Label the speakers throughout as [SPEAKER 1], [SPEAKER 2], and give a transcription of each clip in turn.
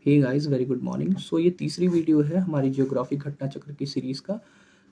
[SPEAKER 1] हे guys, very good morning. So ये तीसरी video है हमारी ज्योग्राफी घटना चक्र की सीरीज़ का।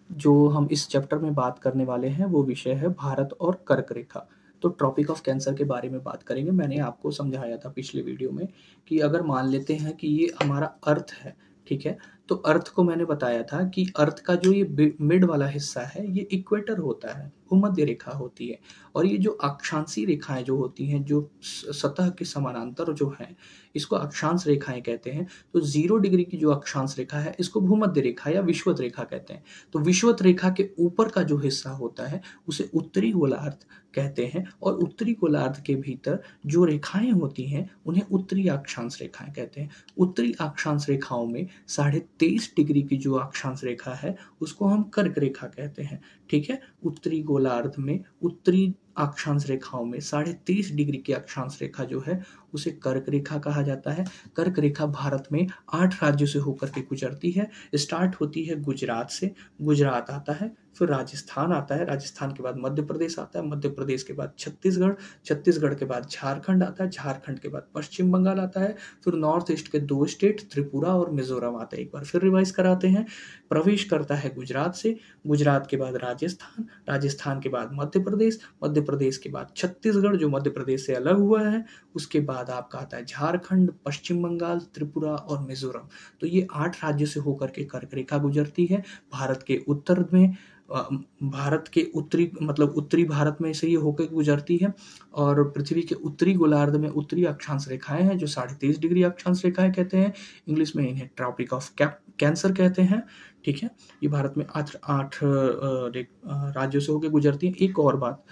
[SPEAKER 1] जो हम इस चैप्टर में बात करने वाले हैं वो विषय है भारत और कर्क रेखा। तो ट्रॉपिक ऑफ कैंसर के बारे में बात करेंगे। मैंने आपको समझाया था पिछले वीडियो में कि अगर मान लेते हैं कि ये हमारा अर्थ है, ठीक है, तो अर्थ को मैंने बताया था कि अर्थ का जो ये मिड वाला हिस्सा है ये इक्वेटर होता है, भूमध्य रेखा होती है। और ये जो अक्षांशीय रेखाएं जो होती हैं, जो सतह के समानांतर जो हैं, इसको अक्षांश रेखाएं कहते हैं। तो 0 डिग्री की जो अक्षांश रेखा है इसको भूमध्य रेखा या विषुवत रेखा कहते हैं। तो विषुवत रेखा के ऊपर का जो हिस्सा होता है उसे उत्तरी गोलार्ध कहते हैं, और उत्तरी गोलार्ध के भीतर जो रेखाएं होती हैं उन्हें उत्तरी अक्षांश रेखाएं कहते हैं। उत्तरी अक्षांश रेखाओं में 23.5 डिग्री की जो अक्षांश रेखा है उसको हम कर्क रेखा कहते हैं, ठीक है। उत्तरी गोलार्ध में उत्तरी अक्षांश रेखाओं में 23.5 डिग्री की अक्षांश रेखा जो है उसे कर्क रेखा कहा जाता है। कर्क रेखा भारत में 8 राज्यों से होकर के गुजरती है। स्टार्ट होती है गुजरात से, गुजरात आता है, फिर राजस्थान आता है, राजस्थान के बाद मध्य प्रदेश आता है, मध्य प्रदेश के बाद छत्तीसगढ़, छत्तीसगढ़ के बाद झारखंड आता है, झारखंड के बाद पश्चिम बंगाल आता है, फिर नॉर्थ ईस्ट के 2 स्टेट त्रिपुरा और मिजोरम आता है। एक बार फिर रिवाइज कराते हैं। प्रवेश करता है गुजरात से, गुजरात के बाद राजस्थान, राजस्थान के बाद मध्य प्रदेश, मध्य प्रदेश के बाद छत्तीसगढ़ जो मध्य प्रदेश से अलग हुआ है, उसके बाद आपका आता है झारखंड, पश्चिम बंगाल, त्रिपुरा और मिजोरम। तो ये 8 राज्यों से होकर के कर्क रेखा गुजरती है। भारत के उत्तर में, भारत के उत्तरी मतलब उत्तरी भारत में से ये होकर गुजरती है। और पृथ्वी के उत्तरी गोलार्ध में उत्तरी अक्षांश रेखाएं हैं जो 23.5 डिग्री अक्षांश रेखाएं कहते हैं। इंग्लिश में इन्हें ट्रॉपिक ऑफ कैंसर कहते हैं, ठीक है। ये भारत में 8 राज्यों से होकर गुजरती है। एक और बात,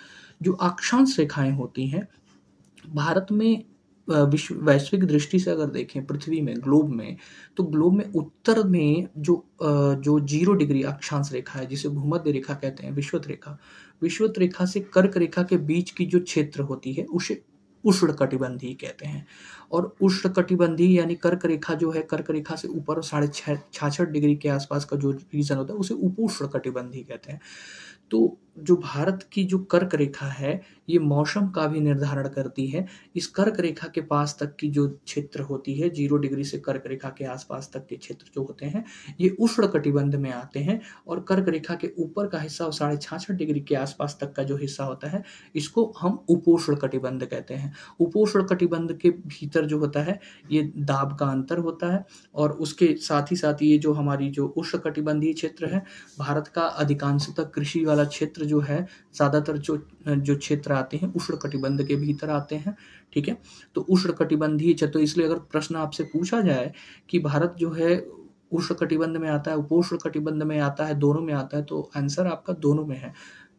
[SPEAKER 1] जो अक्षांश रेखाएं होती हैं भारत में, वैश्विक दृष्टि से अगर देखें पृथ्वी में, ग्लोब में, तो ग्लोब में उत्तर में जो 0 डिग्री अक्षांश रेखा है जिसे भूमध्य रेखा कहते हैं, विषुवत रेखा, विषुवत रेखा से कर्क रेखा के बीच की जो क्षेत्र होती है उसे उष्णकटिबंधीय कहते हैं। और उष्णकटिबंधीय यानी कर्क रेखा जो है, कर्क रेखा से ऊपर 66 डिग्री के आसपास का जो रीजन होता है उसे उपोष्णकटिबंधीय कहते हैं। तो जो भारत की जो कर्क रेखा है ये मौसम का भी निर्धारण करती है। इस कर्क रेखा के पास तक की जो क्षेत्र होती है, 0 डिग्री से कर्क रेखा के आसपास तक के क्षेत्र जो होते हैं ये उष्णकटिबंध में आते हैं। और कर्क रेखा के ऊपर का हिस्सा और 66 डिग्री के आसपास तक का जो हिस्सा होता है इसको हम उपोष्णकटिबंध कहते हैं। उपोष्णकटिबंध के भीतर जो होता है ये दाब का अंतर होता है। और उसके साथ ही साथ ये जो हमारी जो उष्णकटिबंधीय क्षेत्र है, भारत का अधिकांशतः कृषि वाला क्षेत्र जो है, ज़्यादातर जो क्षेत्र आते हैं उष्णकटिबंध के भीतर आते हैं, ठीक है। तो उष्णकटिबंधीय क्षेत्र, तो इसलिए अगर प्रश्न आपसे पूछा जाए कि भारत जो है उष्णकटिबंध में आता है, उपोष्णकटिबंध में आता है, दोनों में आता है, तो आंसर आपका दोनों में है।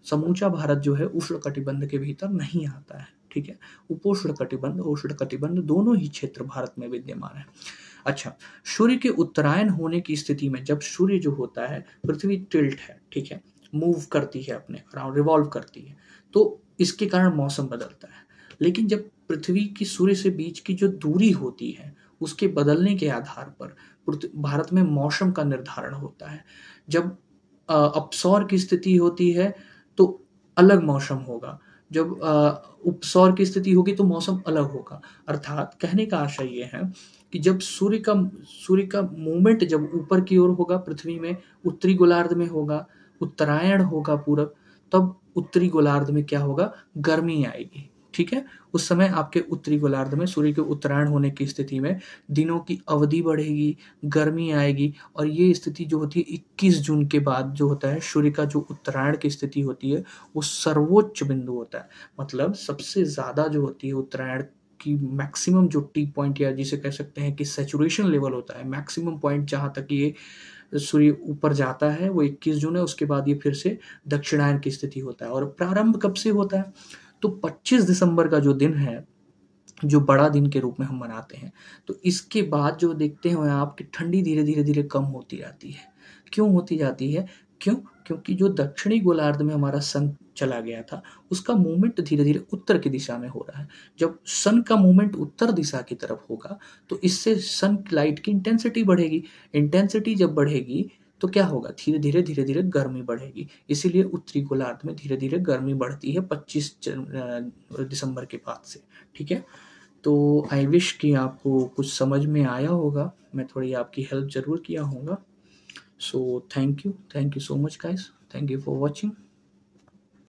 [SPEAKER 1] समूचा भारत जो है उष्णकटिबंध के भीतर नहीं आता है, ठीक है। उपोष्णकटिबंध, उष्णकटिबंध दोनों ही क्षेत्र भारत में विद्यमान है। अच्छा, सूर्य के उत्तरायण होने की स्थिति में, जब सूर्य जो होता है, पृथ्वी टिल्ट है, ठीक है, मूव करती है, अपने अराउंड रिवॉल्व करती है, तो इसके कारण मौसम बदलता है। लेकिन जब पृथ्वी की सूर्य से बीच की जो दूरी होती है उसके बदलने के आधार पर भारत में मौसम का निर्धारण होता है। जब अपसौर की स्थिति होती है तो अलग मौसम होगा, जब उपसौर की स्थिति होगी तो मौसम अलग होगा। अर्थात कहने का आशय ये है कि जब सूर्य का मूवमेंट जब ऊपर की ओर होगा, पृथ्वी में उत्तरी गोलार्ध में होगा, उत्तरायण होगा पूरब, तब उत्तरी गोलार्ध में क्या होगा, गर्मी आएगी, ठीक है। उस समय आपके उत्तरी गोलार्ध में सूर्य के उत्तरायण होने की स्थिति में दिनों की अवधि बढ़ेगी, गर्मी आएगी। और ये स्थिति जो होती है 21 जून के बाद जो होता है, सूर्य का जो उत्तरायण की स्थिति होती है वो सर्वोच्च बिंदु होता है। मतलब सबसे ज़्यादा जो होती है उत्तरायण की मैक्सिमम जो टी पॉइंट, या जिसे कह सकते हैं कि सैचुरेशन लेवल होता है, मैक्सिमम पॉइंट जहाँ तक ये सूर्य ऊपर जाता है वो 21 जून है। उसके बाद ये फिर से दक्षिणायन की स्थिति होता है। और प्रारंभ कब से होता है, तो 25 दिसंबर का जो दिन है, जो बड़ा दिन के रूप में हम मनाते हैं, तो इसके बाद जो देखते हैं आप कि ठंडी धीरे धीरे धीरे कम होती जाती है। क्यों होती जाती है? क्योंकि जो दक्षिणी गोलार्ध में हमारा सन चला गया था उसका मूवमेंट धीरे धीरे उत्तर की दिशा में हो रहा है। जब सन का मूवमेंट उत्तर दिशा की तरफ होगा तो इससे सन लाइट की इंटेंसिटी बढ़ेगी। इंटेंसिटी जब बढ़ेगी तो क्या होगा, धीरे धीरे गर्मी बढ़ेगी। इसीलिए उत्तरी गोलार्ध में धीरे धीरे गर्मी बढ़ती है 25 दिसंबर के बाद से, ठीक है। तो आई विश कि आपको कुछ समझ में आया होगा, मैं थोड़ी आपकी हेल्प ज़रूर किया होगा। So thank you so much guys, thank you for watching.